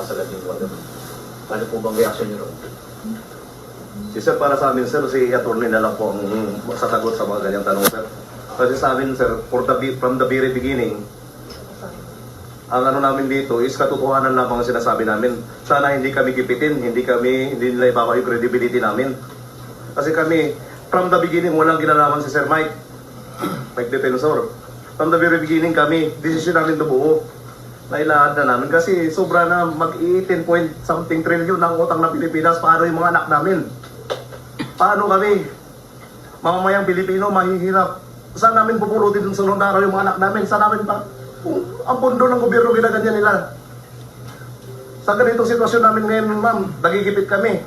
Sagat yung wala. Ano po bang reaction nyo ron? Si sir, para sa amin sir, si attorney na lang po ang sasagot sa mga ganyang tanong sir. Kasi sa amin sir, from the very beginning, ang ano namin dito is katotohanan lamang ang sinasabi namin. Sana hindi kami kipitin, hindi nila ibaba yung credibility namin. Kasi kami, from the beginning, walang ginalaman si Sir Mike Defensor. From the very beginning kami, decision namin buo. Nailahad na namin kasi sobra na mag-18 point something trillion ang utang ng Pilipinas. Paano yung mga anak namin? Paano kami? Mamamayang Pilipino, mahihirap. Saan namin pupulutin dun sa araw yung mga anak namin? Saan namin pa? Ang pondo ng gobyerno ginaganyan nila. Sa ganitong sitwasyon namin ngayon, ma'am, nagigipit kami.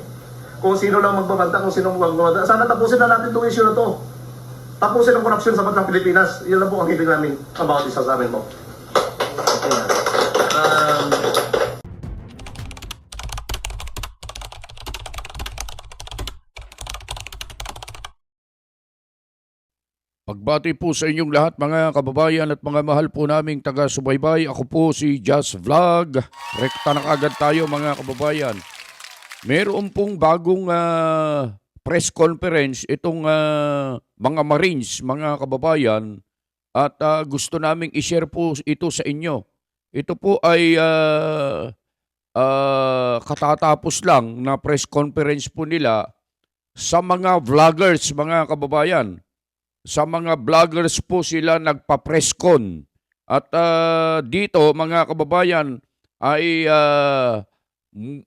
Kung sino lang magbabanta, kung sino magbabanta. Sana tapusin na natin itong issue na to. Tapusin ang korupsyon sa bansang Pilipinas. Yan lang po ang hiling namin ang bawat isa sa amin po. Pagbati po sa inyong lahat mga kababayan at mga mahal po naming taga-subaybay. Ako po si Just Vlog. Rekta na agad tayo mga kababayan. Meron pong bagong press conference itong mga Marines, mga kababayan. At gusto naming i-share po ito sa inyo. Ito po ay katatapos lang na press conference po nila sa mga vloggers, mga kababayan. Sa mga vloggers po sila nagpa-presscon. At dito mga kababayan ay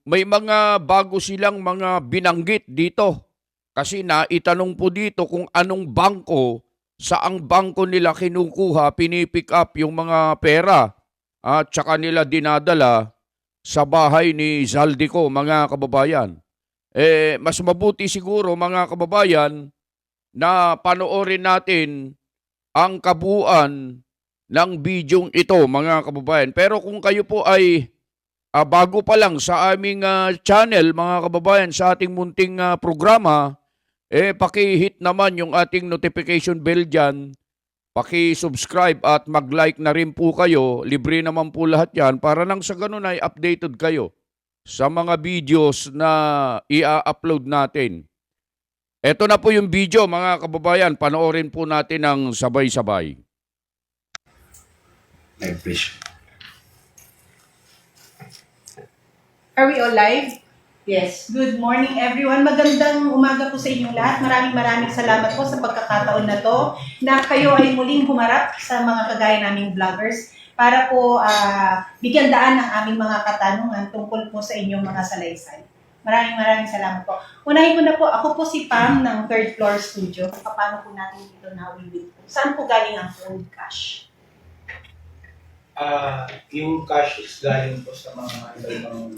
may mga bago silang mga binanggit dito. Kasi naitanong po dito kung anong bangko, saang bangko nila kinukuha, pinipick up yung mga pera at saka nila dinadala sa bahay ni Zaldico mga kababayan. Mas mabuti siguro mga kababayan na panoorin natin ang kabuuan ng bidyong ito mga kababayan. Pero kung kayo po ay bago pa lang sa aming channel mga kababayan, sa ating munting programa, paki-hit naman yung ating notification bell dyan, paki-subscribe at mag-like na rin po kayo. Libre naman po lahat yan para nang sa ganun ay updated kayo sa mga videos na i-upload natin. Ito na po yung video mga kababayan, panoorin po natin ng sabay-sabay. Are we all live? Yes. Good morning everyone. Magandang umaga po sa inyong lahat. Maraming salamat po sa pagkakataon na to na kayo ay muling humarap sa mga kagaya naming vloggers para po bigyan daan ng aming mga katanungan tungkol po sa inyong mga salaysay. Maraming salamat po. Unahin ko na po, ako po si Pam ng Third Floor Studio. Paano po natin dito na-ulit po? Saan po galing ang phone cash? Yung cash is galing po sa mga ibang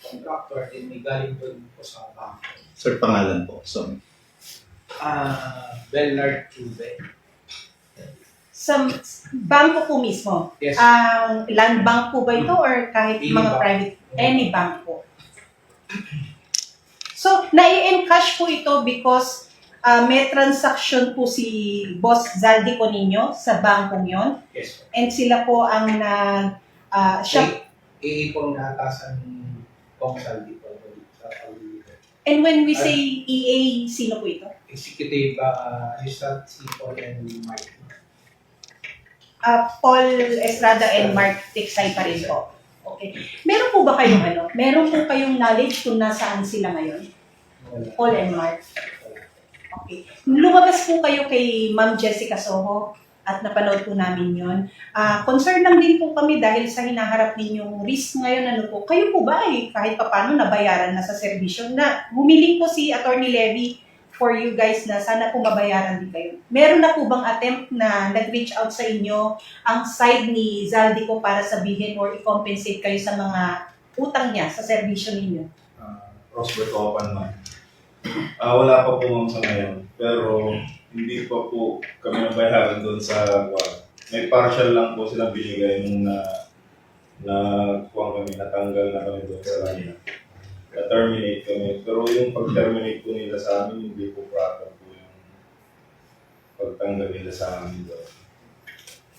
contractor and may galing po sa bank. Sir, pangalan po. So, Bernard Cube. Sa bangko po mismo? Yes. Land bank po ba ito or kahit Any mga bank. private? Any bank po. So, nai-encash po ito because may transaction po si Boss Zaldico ninyo sa bankong yon. Yes. And sila po ang siya. Iipon na atasan kong saldi po sa pag-ibig. And when we say EA, sino po ito? Executive Rizal C. Paul and Mike. Paul Estrada and Mark Tiksay pa rin po. Okay. Meron po ba kayong meron po kayong knowledge kung nasaan sila ngayon? Paul and Mark. Okay. Lumabas po kayo kay Ma'am Jessica Soho at napanood po namin yon. Concern lang din po kami dahil sa hinaharap ninyong risk ngayon. Kayo po ba ay kahit papano nabayaran na sa serbisyo na humiling po si Attorney Levy for you guys na sana po mabayaran din kayo. Meron na po bang attempt na nag-reach out sa inyo ang side ni Zaldico para sabihin or i-compensate kayo sa mga utang niya sa serbisyo ninyo? Rosbert Opan, ma'am. Wala pa po ma'am sa ngayon. Pero hindi pa po kami nabayaran doon sa may partial lang po silang binigay nung natanggal na kami doon sa kanila. Na-terminate kami. Pero yung pag-terminate po nila sa amin, hindi po proper po yung pagtanggal nila sa amin doon.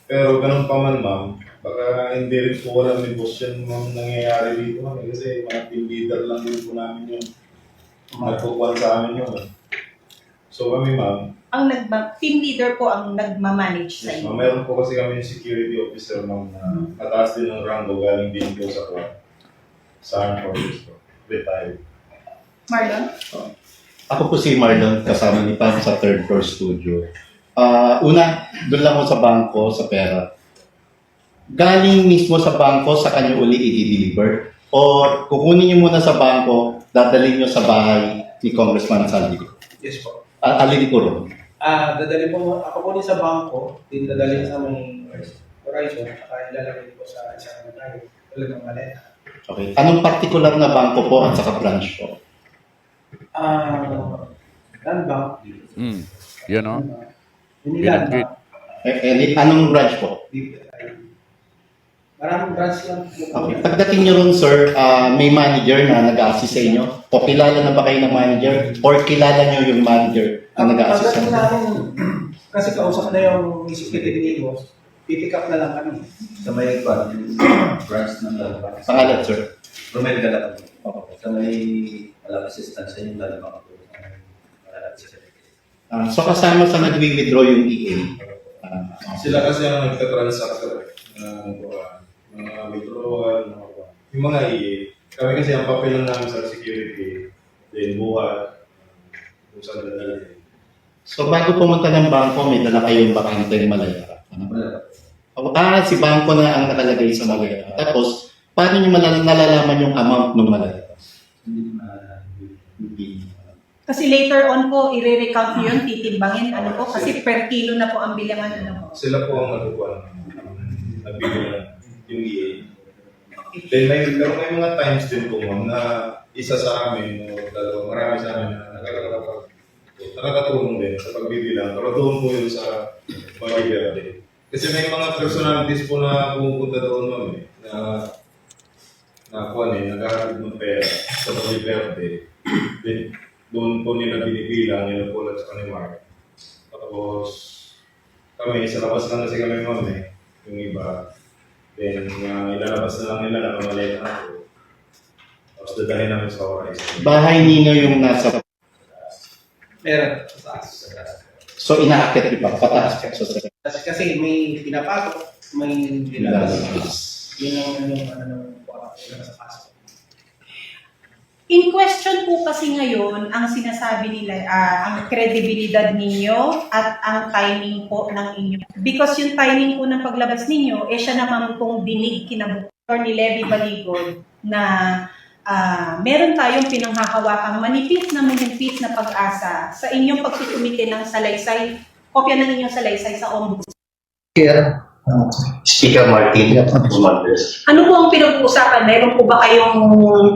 Pero ganun pa man ma'am, Baka hindi rin po walang negosyon mga nangyayari dito ma'am. Kasi mga team leader lang din po namin yung nagpupuan sa amin yun. So kami ma'am, Ang team leader po ang nagmamanage sa yes, inyo. ma'am, meron po kasi kami yung security officer ma'am na mataas din ng rango galing din po sa kwan. Sa armed forces po. Retired. Marlon? Ako po si Marlon, kasama ni Pam sa third floor studio. Una, doon lang ako sa bangko, sa pera. Galing mismo sa bangko, sa kanya uli i-deliver. O kukunin niyo muna sa bangko, dadalhin niyo sa bahay ni Congressman Saldi. Yes po. Alin ko ron. Dadali po, ako po din sa bangko, din dadali sa may Horizon, saka ilalagay ko sa isang tayo, talagang maleta. Okay. Anong particular na bangko po at saka branch po? Land Bank. Yan o. Hindi Land Bank. Anong branch po? Maraming branch lang. Okay. Pagdating niyo ron, sir, may manager na nag-assist sa inyo? O kilala na ba kayo ng manager? Or kilala niyo yung manager na nag-assist sa Pagdating inyo? namin, kasi kausap na yung executive ni Boss, pipick up na lang kami. Sa may branch ng Lalabang. Pangalan, sir. Romel Galapang. Sa may assistance sa yung Lalabang ako. So kasama sa nag-withdraw yung EA. Sila kasi ang nagtatransact mga withdrawal, yung mga EA. Kami kasi ang papel lang namin sa security, then buhat, kung saan dadalhin. So bago pumunta ng bangko, may dala kayong bakanteng Malaya. Si bangko na ang nakalagay sa Malaya. Tapos, paano nyo nalalaman yung amount ng Malaya? Hindi. Kasi later on po, i-recount nyo yun, titimbangin, ano po, kasi per kilo na po ang bilangan, ano po. Sila po ang nagbigay yung EA. Then pero may mga times din po ma'am na isa sa amin, o dalawa, marami sa amin na nakakatulong din sa pagbibilang. Pero doon po yun sa pag-iberde. Kasi may mga personalities po na pumupunta doon ma'am naghahatid ng pera sa pag-iberde. Then doon po nila binibilang, nila po lang sa kanimar. Tapos kami, sa labas lang kasi kami ma'am yung iba. Then, ilalabas na lang nila na mamalita na po. Tapos dadahin namin sa Horizon. Bahay ninyo yung nasa... Meron sa taas. So inaakit nyo pa, pataas. So, Kasi may pinapasok, may nilalabas. Yun ang yung sa pasok. In question po kasi ngayon, ang sinasabi nila, ang kredibilidad ninyo at ang timing po ng inyo. Because yung timing po ng paglabas ninyo, siya naman pong dinig kinabukasan ni Levy Baligod na meron tayong pinanghahawakang manipis na pag-asa sa inyong pagsusumite ng salaysay, kopya ng inyong salaysay sa ombudsman. Speaker Martin, Romualdez. Ano po ang pinag-uusapan? Meron po ba kayong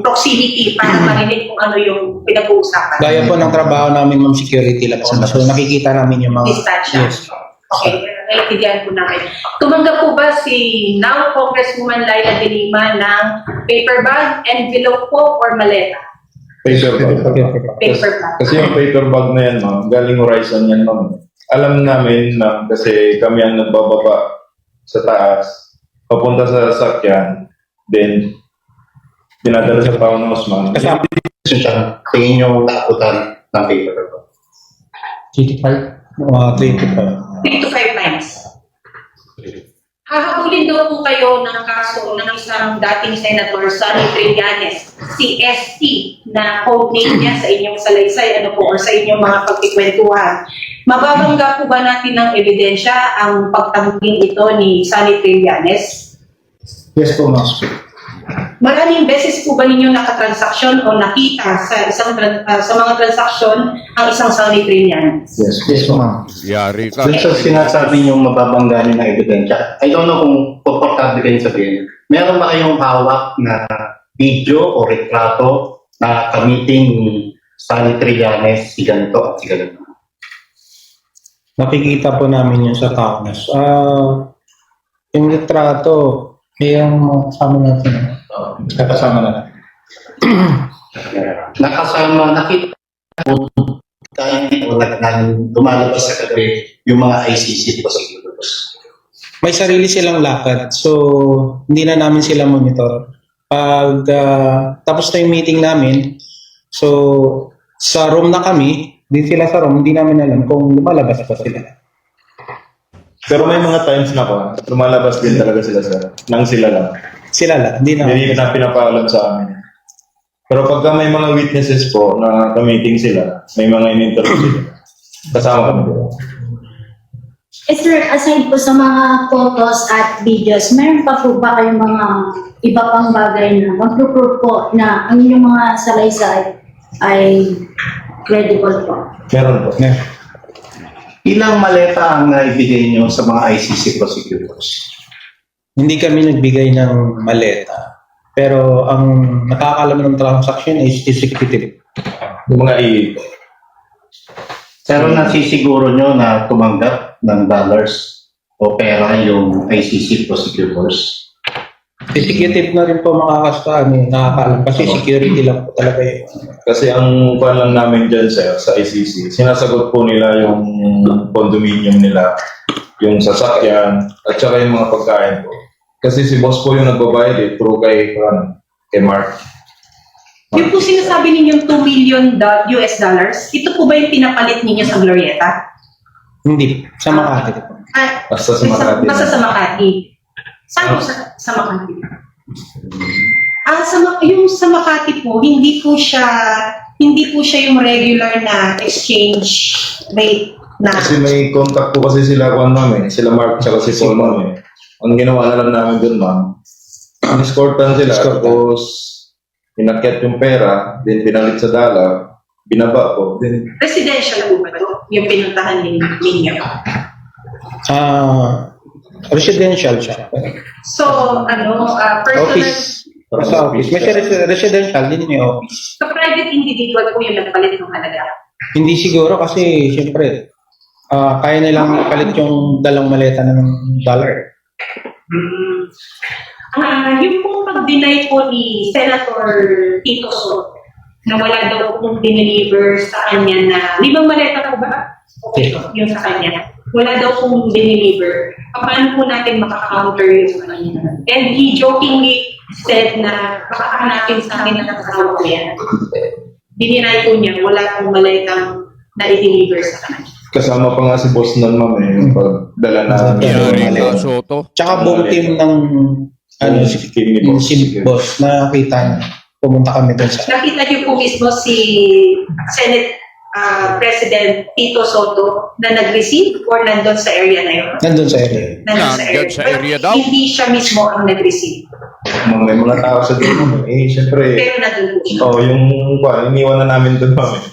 proximity para marinig kung ano yung pinag-uusapan? Gaya po ng trabaho namin, ma'am, security lang po. So nakikita namin yung mga... Distansya. Yes. Okay, naiintindihan po namin. Tumanggap po ba si now Congresswoman Laila De Lima ng paper bag, envelope po, or maleta? Paper bag. Paper bag. Kasi yung paper bag na yan ma'am, galing Horizon yan ma'am. Alam namin na kasi kami ang nagbababa sa taas, papunta sa sasakyan, then dinadala sa townhouse ma'am. Kasama siya, tingin nyo naakutan ng paper ba? 25? 3 to 5 times. Hahabulin daw po kayo ng kaso ng isang dating Senator Sonny Trillanes, CST, na code name niya sa inyong salaysay, ano po, or sa inyong mga pagkikwentuhan. Mababangga po ba natin ng ebidensya ang pagtangging ito ni Sonny Trillanes? Yes po, ma'am. Maraming beses po ba ninyo nakatransaksyon o nakita sa sa mga transaksyon ang isang Sonny Trillanes? Yes po, ma'am. Yari ka. Dun sa sinasabi niyong mababangga niyo ng ebidensya, I don't know kung komportable kayo sabihin. Meron ba kayong hawak na video o retrato na kamiting ni Sonny Trillanes, si ganito at si ganito? Nakikita po namin yun sa townhouse. Yung litrato, yung kasama natin. Kasama na. Nakasama, nakita mo tayo o dumalabas sa gabi yung mga ICC prosecutor. may sarili silang lakad. So, hindi na namin sila monitor. Pag tapos na yung meeting namin, so, sa room na kami, di sila sa room, hindi namin alam kung lumalabas pa sila. Pero may mga times na pa, lumalabas din talaga sila sir. Nang sila lang. Sila lang, hindi na. Hindi na pinapaalam sa amin. Pero pagka may mga witnesses po na ka-meeting sila, may mga in-interview sila, kasama kami doon. Sir, aside po sa mga photos at videos, meron pa po ba kayong mga iba pang bagay na mag-prove po na ang inyong mga salaysay ay credible po? Meron po. Ilang maleta ang naibigay nyo sa mga ICC prosecutors? Hindi kami nagbigay ng maleta. Pero ang nakakalam ng transaction is executive. Yung mga i Pero nasisiguro nyo na tumanggap ng dollars o pera yung ICC prosecutors? Executive na rin po makakastaan eh. Nakakalam kasi security lang po talaga yun. Kasi ang pan lang namin dyan sir, sa ICC, sinasagot po nila yung condominium nila, yung sasakyan, at saka yung mga pagkain po. Kasi si boss po yung nagbabayad eh, through kay Mark. Yung po sinasabi ninyong 2 million US dollars, ito po ba yung pinapalit ninyo sa Glorieta? Hindi. Sa Makati. Basta sa Makati. Basta sa Makati. Saan po sa Makati? Yung sa Makati po, hindi po siya yung regular na exchange rate na Kasi may contact po kasi sila sila Mark at si Paul ma'am eh. Ang ginawa na lang namin dun ma'am, in-escortan sila, tapos inakyat yung pera, then pinalit sa dollar, binaba po, then residential po ba ito? Yung pinuntahan ninyo? Residential siya. So, personal, Office. Sa office. May residential, din may office. sa private individual po yung nagpalit ng halaga. Hindi siguro kasi, siyempre, kaya nilang palit yung dalang maleta ng dollar. Yung pong pag-deny po ni Senator Tito Soto na wala daw pong dineliver sa kanya na, 5 maleta po ba? Okay, yung sa kanya. Wala daw pong dineliver. Paano po natin makaka-counter yung kanya? And he jokingly said na baka hanapin sa akin na nakasawa ko yan. Dininay po niya, wala pong maletang na i-deliver sa kanya. kasama pa nga si boss nun ma'am eh, yung pagdala na Erika Soto. Tsaka buong team ng si boss, nakita niya. Pumunta kami doon sa... Nakita niyo po mismo si Senate President Tito Soto na nag-receive or nandun sa area na yun? Nandun sa area. Nandun sa area daw? Hindi siya mismo ang nag-receive. May mga tao sa doon eh, syempre. Pero nandun po siya. Yung iniwan na namin doon ma'am eh.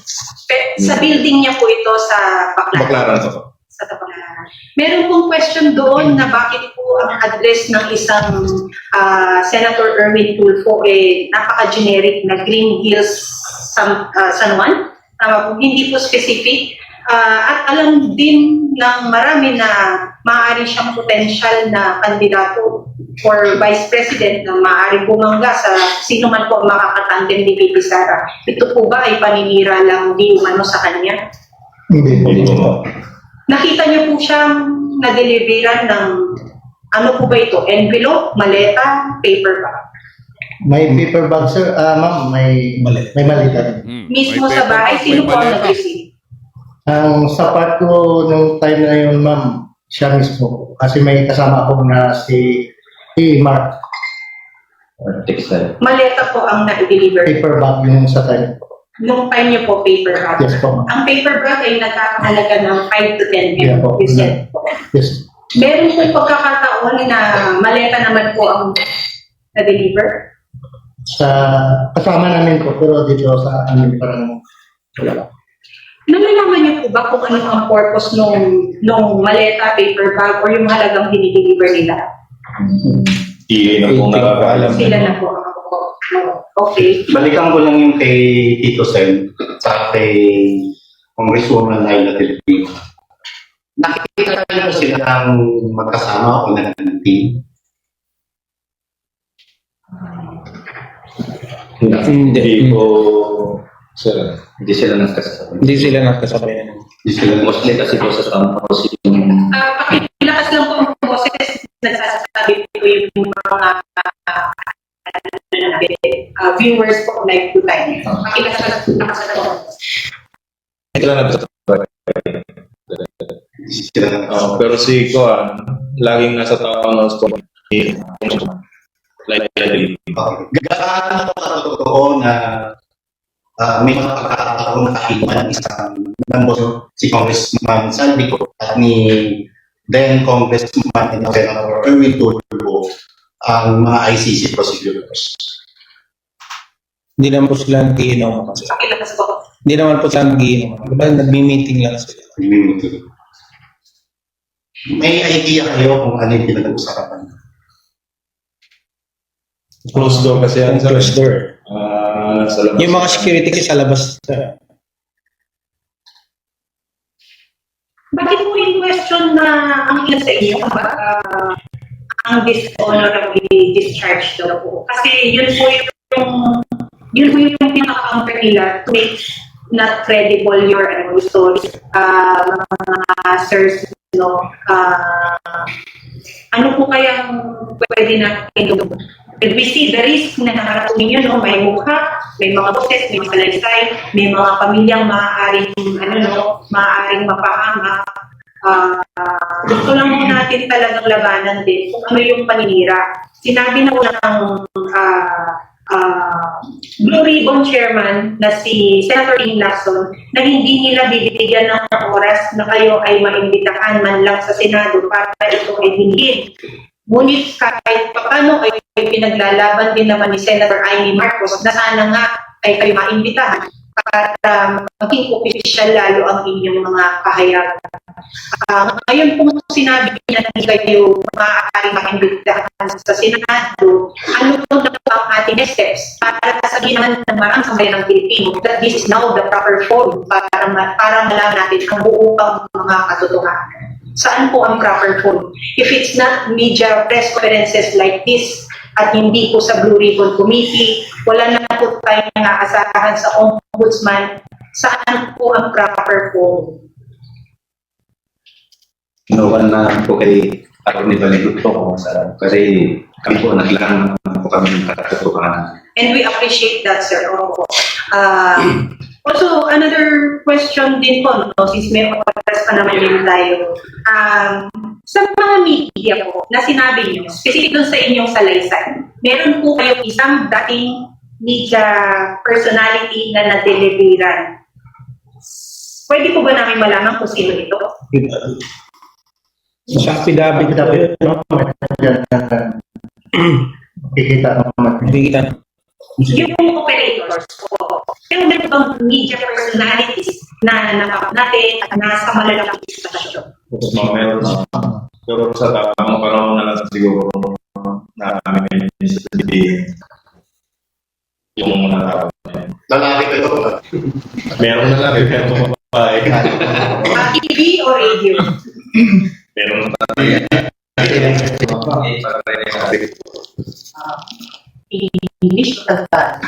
Sa building niya po ito sa Baklaran to. Sa Baklaran. Meron pong question doon na bakit po ang address ng isang Senator Erwin Tulfo napaka-generic na Green Hills San Juan. Hindi po specific. At alam din ng marami na maaari siyang potential na kandidato for Vice President na maaaring bumangga sa sino man po ang makakatandem ni Bibi Sara. Ito po ba ay paninira lang di umano sa kanya? Hindi po. Nakita niyo po siyang na-deliveran ng ano po ba ito? Envelope, maleta, paper bag? May paper bag, sir. Ma'am, may malita. Mismo sa bahay, sino po ang nag-receive? Ang sapat ko nung time na yun, ma'am, siya mismo. Kasi may kasama ako na si Mark. Textile. Maleta po ang na-deliver. Paper bag yung sa time. Nung time niyo po, paper bag. Yes po, ma'am. Ang paper bag ay nagkakahalaga ng 5 to 10 Yeah, po. you said po. Yes. Meron po pagkakataon na maleta naman po ang na-deliver? Kasama namin po, pero dito sa amin parang wala. Nalalaman niyo po ba kung ano ang purpose nung maleta, paper bag, or yung halagang dinideliver nila? EA na pong nakakaalam. Sila na po. Okay. Balikan ko lang yung kay Tito Sen sa kay Congresswoman Laila Delfino. Nakikita niyo silang magkasama o nag-team? Hindi po, sir. Hindi sila nagkasabay. Hindi sila nakasabay. Hindi sila mostly kasi po sa campus yung Pakilakas lang po ang boses viewers po like two times. Nakasalamat. Pero si Koan, laging nasa town hall ko. Like, Gaano totoo na may mga pagkakataon na kailan isang member si Congressman Saldico at ni then Congressman and Senator Erwin Tulfo ang mga ICC prosecutors. Hindi naman po sila nagiinom kasi. Hindi naman po sila nagiinom. Diba, nagmi-meeting lang sila. May idea kayo kung ano yung pinag-uusapan? closed door kasi yan. Closed door. Sa labas. Yung mga security kasi sa labas. Bakit mo in question na ang ilan sa inyo ang dishonorably discharged daw po? Kasi yun po yung pinaka-counter nila to make not credible your stories, mga sirs, no? Ano po kayang pwede natin gawin? We see the risk na nakarap ninyo, no? May mukha, may mga boses, may salaysay, may mga pamilyang maaaring mapahama. Gusto lang po natin talagang labanan din kung ano yung paninira. Sinabi na po ng Blue Ribbon Chairman na si Senator Ing Lacson na hindi nila bibigyan ng oras na kayo ay maimbitahan man lang sa Senado para ito ay dinigin. Ngunit kahit paano ay pinaglalaban din naman ni Senator Amy Marcos na sana nga ay kayo maimbitahan para maging opisyal lalo ang inyong mga pahayagan. Ngayon po sinabi niya na hindi kayo maaaring maimbitahan sa Senado, ano po na ang ating steps para sabihan ng marang sambayan ng Pilipino that this is now the proper forum para malaman natin ang buong mga katotohanan. Saan po ang proper forum? If it's not media press conferences like this at hindi po sa Blue Ribbon Committee, wala na po tayong naasahan sa Ombudsman, saan po ang proper forum? Inuwan na po kay Atty. Valiguto kung saan. Kasi kami po nakikita po kami ng katotohanan. And we appreciate that, sir. Also, another question din po, no, since may oras pa naman din tayo. Sa mga media po, na sinabi niyo, specific doon sa inyong salaysay, meron po kayo isang dating media personality na nadeliveran. Pwede po ba namin malaman kung sino ito? Sa affidavit na po yun, no? Kikita. Yung operators po, yung bang media personalities na napap natin at nasa malalaking istasyon. Meron na. Pero sa tamang panahon na lang siguro namin sasabihin yung mga tao. Lalaki ko ito. Meron na lang, pero babae. TV o radio? Meron na tayo. English tagtad.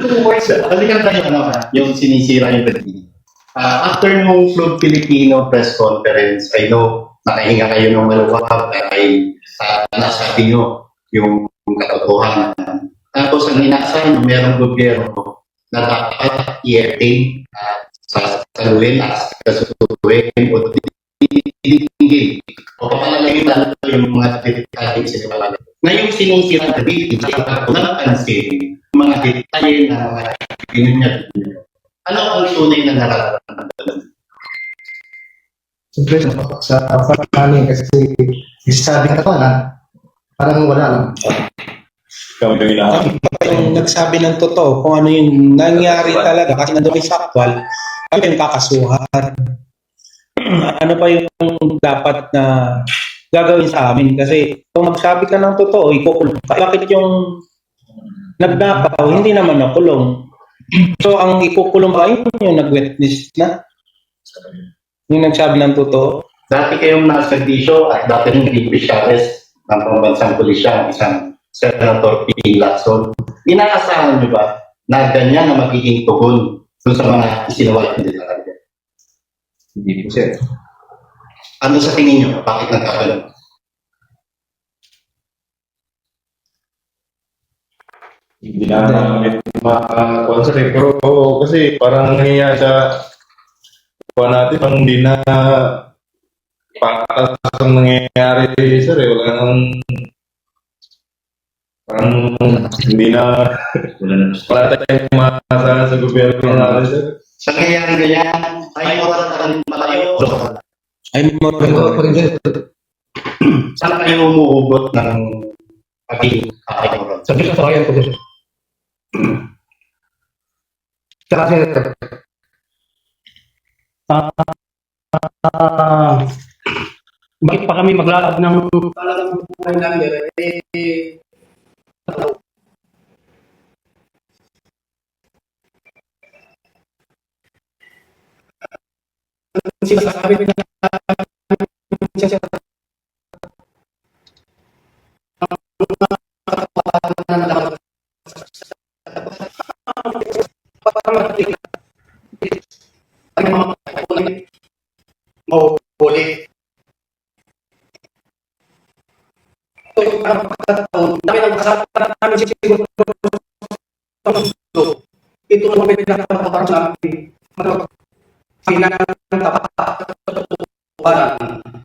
2 words. Balikan tayo yung sinisira yung Pilipino. After nung Club Filipino press conference, I know nakahinga kayo ng maluwag ay nasabi nyo yung katotohanan. Tapos ang inasahan nyo, merong gobyerno na dapat i-entertain sa saluhin at kasutuhin o diligin o papalalagin lalo yung mga detalye siniwalaan. Ngayong sinisira na dito, napansin mga detalye na mga pinunyag nyo. Ano ang tunay na nararamdaman? Siyempre, sa pagkakalin kasi sabi ka pa na parang wala lang. Kami lang. Yung nagsabi ng totoo kung ano yung nangyari talaga kasi nandun kay Sakwal, kami yung kakasuhan. Ano pa yung dapat na gagawin sa amin? Kasi kung magsabi ka ng totoo, ikukulong ka. Bakit yung nagnakaw, hindi naman nakulong? So ang ikukulong ka yung nag-witness na? Yung nagsabi ng totoo? Dati kayong nasa-servisyo at dati rin nag-officiales ng pambansang pulisya, isang Senator P. Lacson. Inaasahan nyo ba na ganyan na magiging tugon dun sa mga isinuwala nila? Hindi po, sir. Ano sa tingin nyo? Bakit nagkakaroon? Hindi na namin maka-sponsor eh. Pero kasi parang nahiya sa kuha natin, pang hindi na patas ang nangyayari, sir eh. Wala nang parang hindi na wala tayong maasahan sa gobyerno natin, sir. Sa nangyayari ganyan, ay mawala na kami malayo. Ay, Saan kayo umuhugot ng pagiging kakaiburan? Sabi ka sa bayan ko dito. Tsaka sir, bakit pa kami maglalab ng talagang buhay namin? Sinasabi ko na mahuli. Ito yung pagkataon, dami ng kasama namin siguro ito ang mga pinagkakaroon sa amin.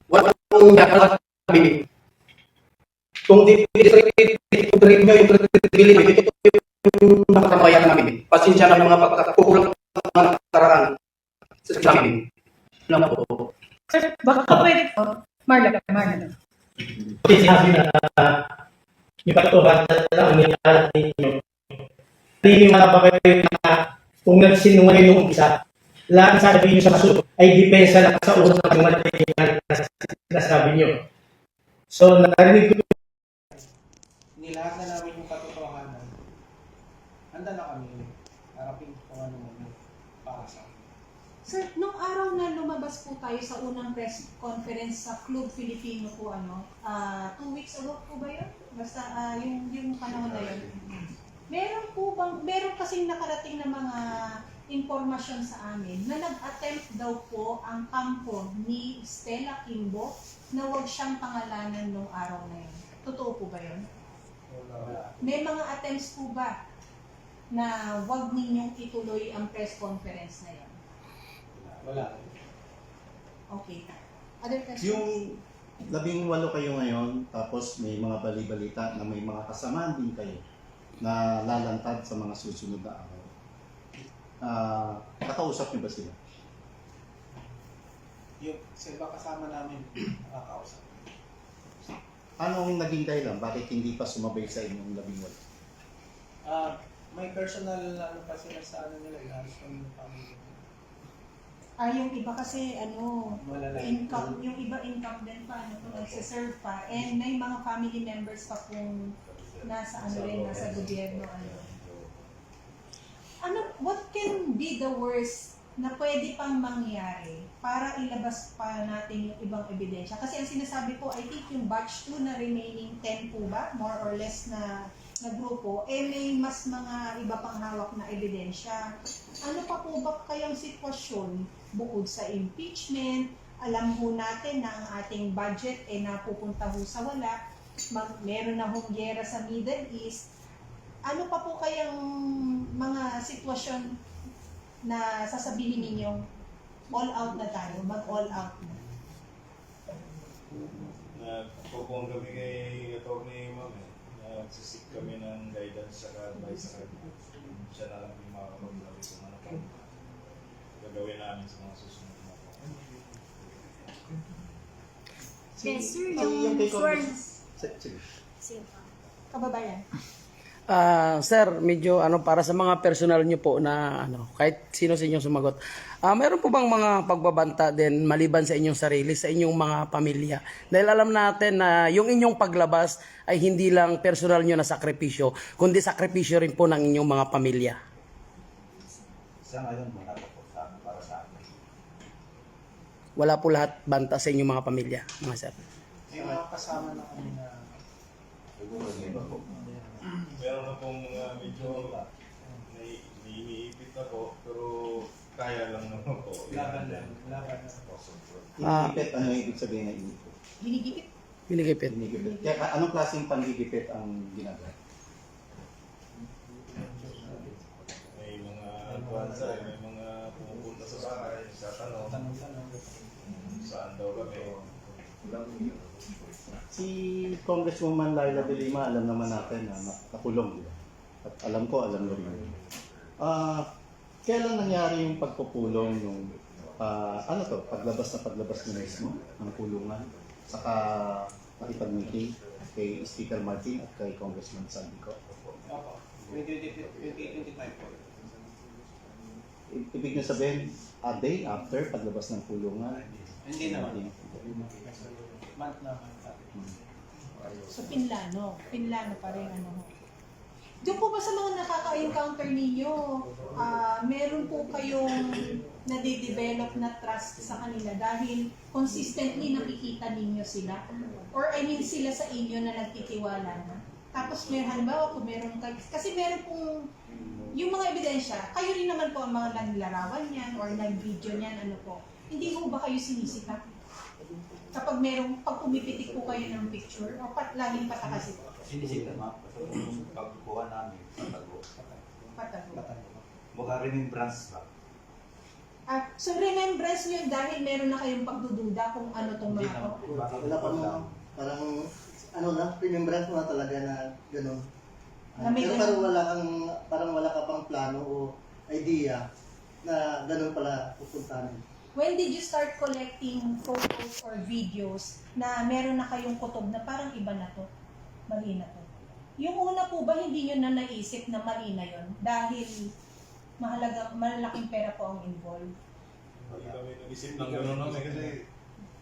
Wala pong sabi. Kung di-rate nyo yung credibility, ito yung nakakabayan namin. Pasensya na mga pagkakulang ng mga nakaraan sa amin. Alam po. Sir, baka pwede po. Marla. Kasi sinabi na yung katotohanan na lang nilalat ninyo. Hindi yung mga kayo na kung nagsinungaling yung isa, lahat sa sabihin nyo sa kasunod ay depensa lang sa ulo ng mali na sabi nyo. So, narinig ko nilahat na namin yung katotohanan. Handa na kami harapin kung ano mo para sa akin. Sir, nung araw na lumabas po tayo sa unang press conference sa Club Filipino po, 2 weeks ago po ba yun? Basta yung panahon na yun. Meron kasing nakarating na mga impormasyon sa amin na nag-attempt daw po ang kampo ni Stella Kimbo na huwag siyang pangalanan nung araw na yun. Totoo po ba yun? May mga attempts po ba na huwag ninyong ituloy ang press conference na yun? Wala. Okay. Other questions? Yung 18 kayo ngayon, tapos may mga bali-balita na may mga kasamaan din kayo na lalantad sa mga susunod na araw. Kakausap niyo ba sila? Yung sila kasama namin, nakakausap. Anong naging dahilan? Bakit hindi pa sumabay sa inyong 18? May personal pa sila sa nila, halos kami ng family. Yung iba kasi Malala. income, yung iba income din pa, nagsiserve pa, and may mga family members pa kung nasa nasa gobyerno, what can be the worst na pwede pang mangyari para ilabas pa natin yung ibang ebidensya? Kasi ang sinasabi po, I think yung batch 2 na remaining 10 po ba, more or less na grupo, may mas mga iba pang hawak na ebidensya. Ano pa po ba kayang sitwasyon bukod sa impeachment? Alam ho natin na ang ating budget napupunta ho sa wala. Meron na hong giyera sa Middle East. Ano pa po kayang mga sitwasyon na sasabihin ninyong all out na tayo, mag-all out na? Nagpupong kami kay Atty. Ma'am nagsisik kami ng guidance sa advice sa kanya. Siya na lang yung makakapagsabi kung ano pa gagawin namin sa mga susunod na po. Yes, sir. Yung sworn. Kababayan. Sir, medyo para sa mga personal nyo po na kahit sino sa inyong sumagot. Mayroon po bang mga pagbabanta din maliban sa inyong sarili, sa inyong mga pamilya? Dahil alam natin na yung inyong paglabas ay hindi lang personal nyo na sakripisyo, kundi sakripisyo rin po ng inyong mga pamilya. Sa ngayon, wala po para sa akin. Wala po lahat banta sa inyong mga pamilya, mga sir. May mga kasama na kami na Siguro yung iba po. Meron na pong medyo naiipit na po, pero kaya lang naman po. laban na po. Inigipit, ano yung ibig sabihin na inigipit? Ginigipit. Binigipit. Inigipit. Kaya anong klaseng panggigipit ang ginagawa? Si Congresswoman Laila De Lima, alam naman natin na nakakulong, di ba? At alam ko, alam nyo rin. Kailan nangyari yung pagpupulong yung paglabas nyo mismo ng kulungan, saka nakipag-meeting kay Speaker Martin at kay Congressman Saldico? Opo. 2025 po. Ibig nyo sabihin, a day after paglabas ng kulungan? Hindi naman. Month naman. So, Pinlano pa rin, Doon po ba sa mga nakaka-encounter ninyo, meron po kayong nade-develop na trust sa kanila dahil consistently nakikita ninyo sila? Or I mean sila sa inyo na nagtitiwala na? Tapos halimbawa kung meron kayo, kasi meron pong yung mga ebidensya, kayo rin naman po ang mga naglarawan niyan or nag-video niyan, hindi po ba kayo sinisita? Kapag pag pumipitik po kayo ng picture, o laging patakasin po? Sinisita, ma'am. Yung pagkukuha namin, patago. Patago. Mukha remembrance ba? So remembrance nyo dahil meron na kayong pagdududa kung ano tong mga to? Wala pa naman, parang remembrance mo na talaga na gano'n. Na may Pero parang wala ka pang plano o idea na gano'n pala pupuntahan. When did you start collecting photos or videos na meron na kayong kutob na parang iba na to? Mali na to. Yung una po ba hindi nyo na naisip na mali na yun? Dahil malaking pera po ang involved. Hindi kami nag-isip ng gano'n namin kasi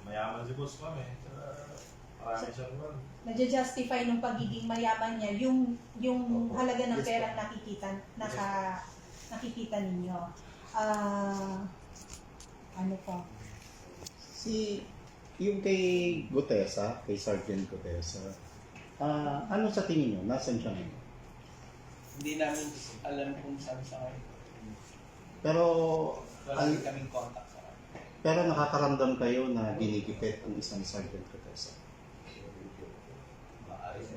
mayaman si boss kami. Marami siyang man. Nadja-justify ng pagiging mayaman niya yung halaga ng perang nakikita ninyo. Ano pa? Yung kay Gutesa, kay Sergeant Gutesa, ano sa tingin nyo? Nasaan siya ngayon? Hindi namin alam kung saan sa ngayon. Pero, Wala rin kaming contact sa kanya. pero nakakaramdam kayo na ginikipit ang isang Sergeant Gutesa.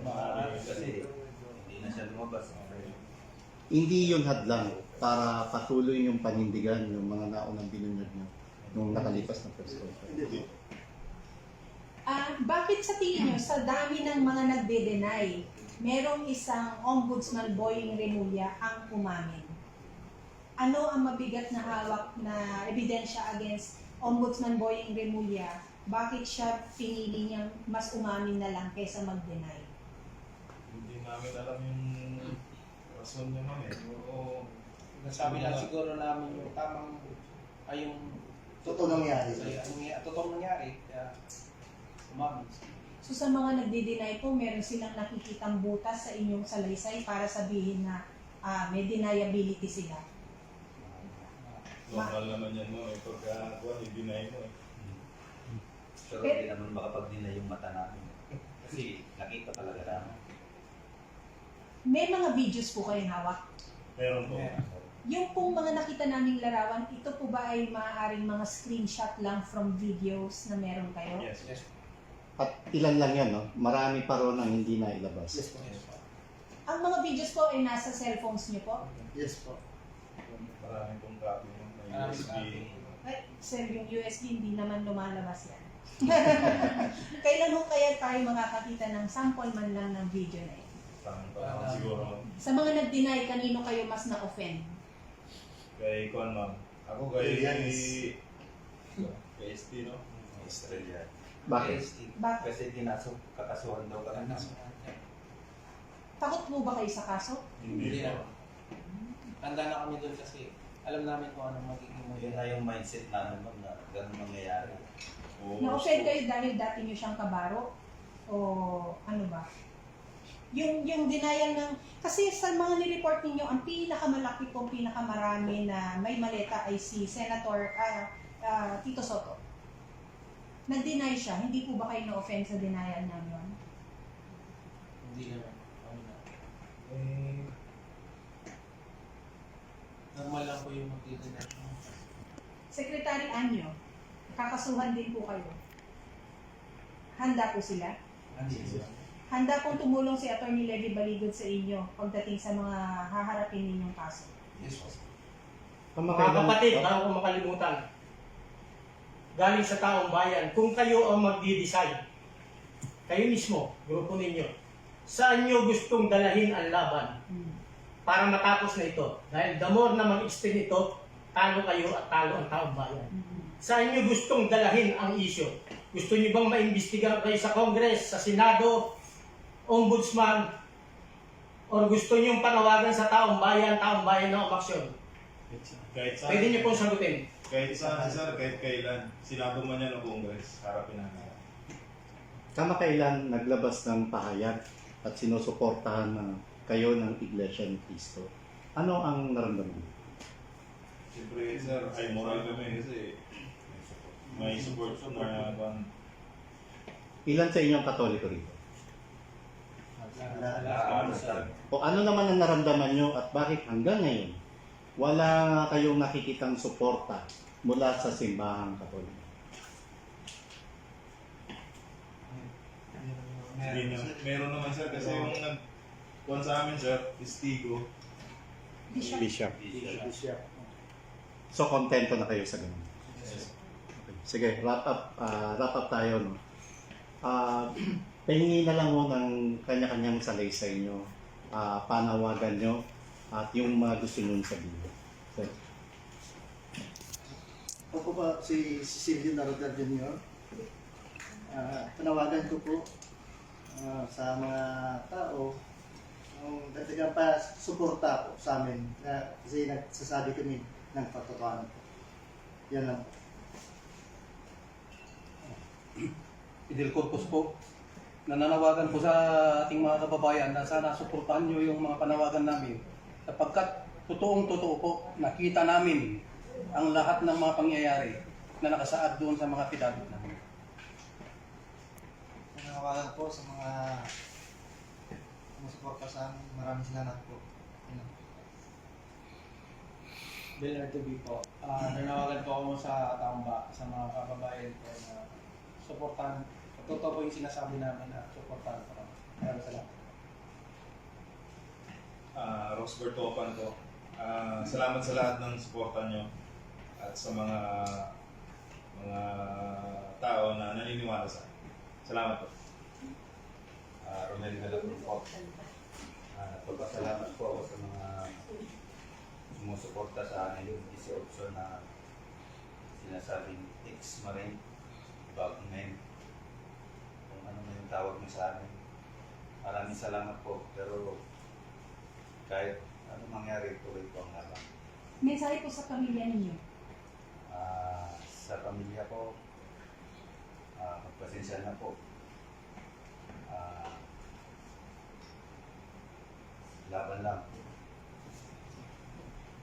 Maaari kasi hindi na siya lumabas. Hindi yun hadlang para patuloy yung panindigan yung mga naunang binunyag nyo nung nakalipas na press conference. Bakit sa tingin nyo, sa dami ng mga nagde-deny, merong isang Ombudsman Boying Remulla ang umamin? Ano ang mabigat na hawak na ebidensya against Ombudsman Boying Remulla? Bakit siya pinili niyang mas umamin na lang kaysa mag-deny? Hindi namin alam yung rason niya, ma'am. Nasabi lang siguro namin yung tamang yung Totoo nangyari. totoong nangyari. Kaya umamin. So sa mga nagde-deny po, meron silang nakikitang butas sa inyong salaysay para sabihin na may deniability sila. Normal naman yan mo. Pagka i-deny mo. Pero hindi naman makapag-deny yung mata namin. Kasi nakita talaga namin. May mga videos po kayo hawak. Meron po. Yung pong mga nakita naming larawan, ito po ba ay maaaring mga screenshot lang from videos na meron kayo? Yes. At ilan lang yan, no? Marami pa ron ang hindi na ilabas. Yes po. Ang mga videos po ay nasa cellphones niyo po? Yes po. Maraming pong copy mo. May Maraming USB. Ay, sir, yung USB hindi naman lumalabas yan. Kailan ho kaya tayo makakakita ng sample man lang ng video na ito? Parang siguro. Sa mga nag-deny, kanino kayo mas na-offend? Kay Kwan, ma'am. Ako kay... Yes. Kay ST, no? Australia. Bakit? Bakit? Kasi kakasuhan daw ka na. Takot mo ba kayo sa kaso? Hindi naman. Handa na kami doon kasi alam namin kung anong magiging Yun na yung mindset namin, ma'am, na ganun mangyayari. Na-offend kayo dahil dati nyo siyang kabaro? O ano ba? Yung denial ng... Kasi sa mga nireport ninyo, ang pinakamalaki po, pinakamarami na may maleta ay si Senator Tito Soto. Nag-deny siya. Hindi po ba kayo na-offend sa denial niya yun? Hindi naman. Normal lang po yung magdidinay. Secretary Anyo, kakasuhan din po kayo. Handa po sila? Handa pong tumulong si Atty. Levy Baligod sa inyo pagdating sa mga haharapin ninyong kaso. Yes po. Kamakailan- Mga kapatid, bago ko makalimutan. galing sa taong bayan, kung kayo ang magdi-decide, kayo mismo, grupo ninyo, saan nyo gustong dalahin ang laban para matapos na ito? Dahil the more na mag-extend ito, talo kayo at talo ang taong bayan. Saan nyo gustong dalahin ang issue? Gusto nyo bang maimbestigahan kayo sa Congress, sa Senado, Ombudsman, or gusto nyo panawagan sa taong bayan na umaksyon? Kahit sa Pwede nyo pong sagutin. kahit sa sir, kahit kailan, sinabi man yan ng Congress, harapin namin. Kamakailan naglabas ng pahayag at sinusuportahan na kayo ng Iglesia ni Cristo. Ano ang naramdaman? Siyempre, sir, ay moral kami kasi may support na Ilan sa inyong Katoliko rito? O ano naman ang naramdaman nyo at bakit hanggang ngayon wala kayong nakikitang suporta mula sa simbahang Katoliko? Meron naman sir kasi yung nag-kuhan sa amin sir, testigo. Bishop. So kontento na kayo sa ganun. Okay. Sige, wrap up tayo. No? Pahingi na lang mo ng kanya-kanyang salaysay nyo, panawagan nyo, at yung mga gusto nyo sabihin. So, Ako po si Cecilio Narodal Jr. Panawagan ko po sa mga tao ang dagdagan pa suporta po sa amin kasi nagsasabi kami ng katotohanan po. Yan lang po. Fidel Corpus po. Nananawagan po sa ating mga kababayan na sana suportahan nyo yung mga panawagan namin sapagkat totoong-totoo po nakita namin ang lahat ng mga pangyayari na nakasaad doon sa mga pidabot namin. Panawagan po sa mga sumusuporta sa amin. Maraming salamat po. Bernardo B po. Nanawagan po ako sa sa mga kababayan ko na suportahan. Totoo po yung sinasabi namin na suportahan po kami. Maraming salamat. Rosbert Topan po. Salamat sa lahat ng suporta nyo at sa mga tao na naniniwala sa akin. Salamat po. Romel Galapon po. Nagpapasalamat po ako sa mga sumusuporta sa akin yung 18 na sinasabing ex-marine, bagong name, kung ano na yung tawag niyo sa amin. Maraming salamat po, pero kahit ano mangyari, tuloy po ang laban. Mensahe po sa pamilya ninyo. Sa pamilya ko, magpasensya na po. Laban lang.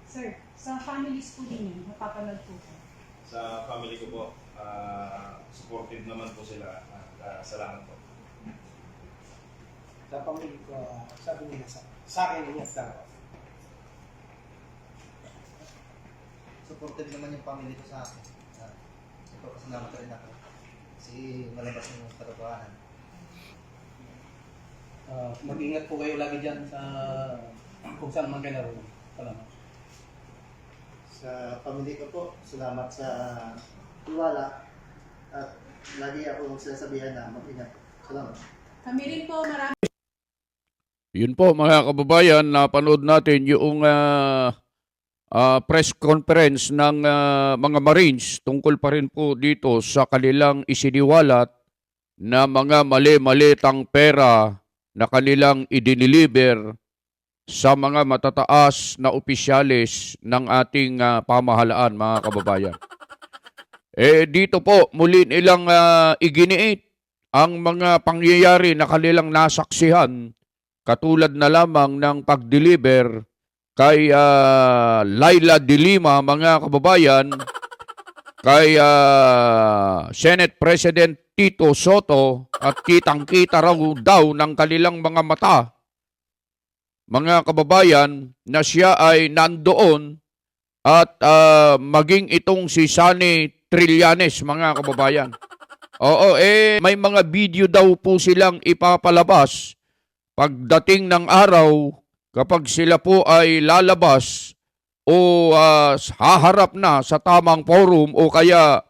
Sir, sa families po ninyo, napapanood po po. Sa family ko po, supportive naman po sila at salamat po. Sa pamilya ko, sabi nila sa akin niya sa Supportive naman yung family ko sa akin. Nagpapasalamat rin ako. Kasi malabas yung katotohanan. Mag-ingat po kayo lagi dyan sa kung saan man kayo naroon. Salamat. Sa family ko po, salamat sa tiwala at lagi ako sinasabihan na mag-ingat. Salamat. Kami rin po, marami. Yun po mga kababayan, napanood natin yung press conference ng mga Marines tungkol pa rin po dito sa kanilang isiniwalat na mga mali-malitang pera na kanilang idiniliber sa mga matataas na opisyalis ng ating pamahalaan, mga kababayan. Dito po, muli nilang iginiit ang mga pangyayari na kanilang nasaksihan, katulad na lamang ng pag-deliver kay Laila de Lima, mga kababayan, kay Senate President Tito Soto, at kitang-kita raw daw ng kanilang mga mata, mga kababayan, na siya ay nandoon at maging itong si Sani Trillanes, mga kababayan. Oo, may mga video daw po silang ipapalabas pagdating ng araw kapag sila po ay lalabas o haharap na sa tamang forum o kaya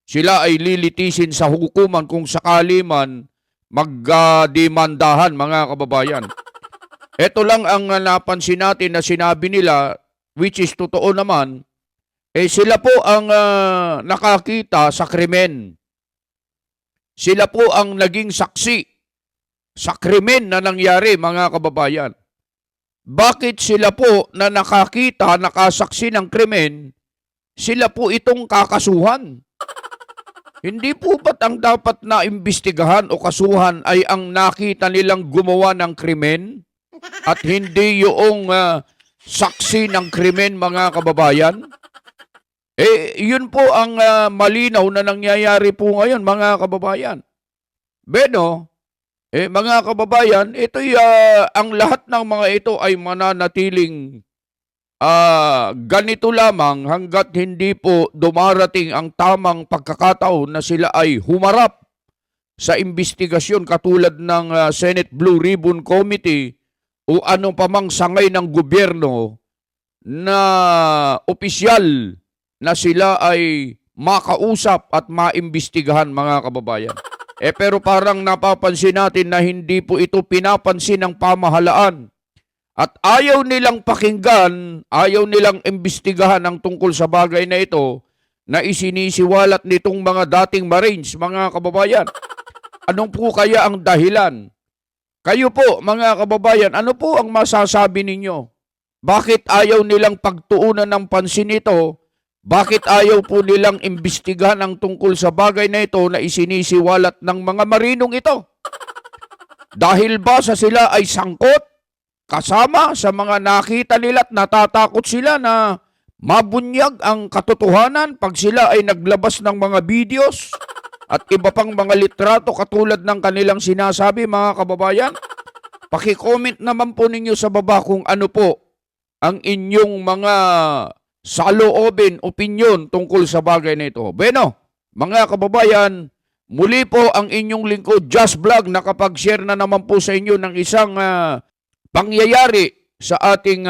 sila ay lilitisin sa hukuman kung sakali man magdemandahan, mga kababayan. Ito lang ang napansin natin na sinabi nila, which is totoo naman, sila po ang nakakita sa krimen. Sila po ang naging saksi sa krimen na nangyari, mga kababayan. Bakit sila po na nakakita, nakasaksi ng krimen, sila po itong kakasuhan? Hindi po ba't ang dapat na imbestigahan o kasuhan ay ang nakita nilang gumawa ng krimen at hindi yung saksi ng krimen, mga kababayan? Yun po ang malinaw na nangyayari po ngayon, mga kababayan. Beno, mga kababayan, ito'y ang lahat ng mga ito ay mananatiling ganito lamang hanggat hindi po dumarating ang tamang pagkakataon na sila ay humarap sa investigasyon katulad ng Senate Blue Ribbon Committee o anong pamang sangay ng gobyerno na opisyal na sila ay makausap at maimbestigahan, mga kababayan. Pero parang napapansin natin na hindi po ito pinapansin ng pamahalaan. At ayaw nilang pakinggan, ayaw nilang imbestigahan ang tungkol sa bagay na ito na isinisiwalat nitong mga dating Marines, mga kababayan. Anong po kaya ang dahilan? Kayo po, mga kababayan, ano po ang masasabi ninyo? Bakit ayaw nilang pagtuunan ng pansin ito? Bakit ayaw po nilang imbestigahan ang tungkol sa bagay na ito na isinisiwalat ng mga marinong ito? Dahil ba sa sila ay sangkot, kasama sa mga nakita nila at natatakot sila na mabunyag ang katotohanan pag sila ay naglabas ng mga videos at iba pang mga litrato katulad ng kanilang sinasabi, mga kababayan? Paki-comment naman po ninyo sa baba kung ano po ang inyong mga saloobin, opinyon tungkol sa bagay na ito. Beno, mga kababayan, muli po ang inyong lingkod, Just Vlog, nakapag-share na naman po sa inyo ng isang pangyayari sa ating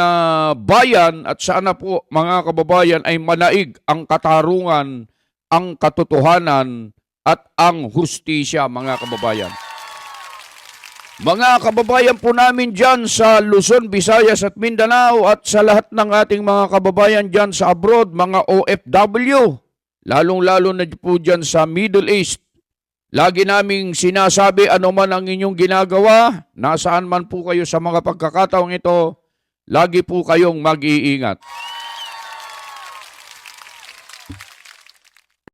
bayan at sana po, mga kababayan, ay manaig ang katarungan, ang katotohanan at ang hustisya, mga kababayan. Mga kababayan po namin dyan sa Luzon, Visayas at Mindanao at sa lahat ng ating mga kababayan dyan sa abroad, mga OFW, lalong-lalo na po dyan sa Middle East. Lagi naming sinasabi, ano man ang inyong ginagawa, nasaan man po kayo sa mga pagkakataong ito, lagi po kayong mag-iingat.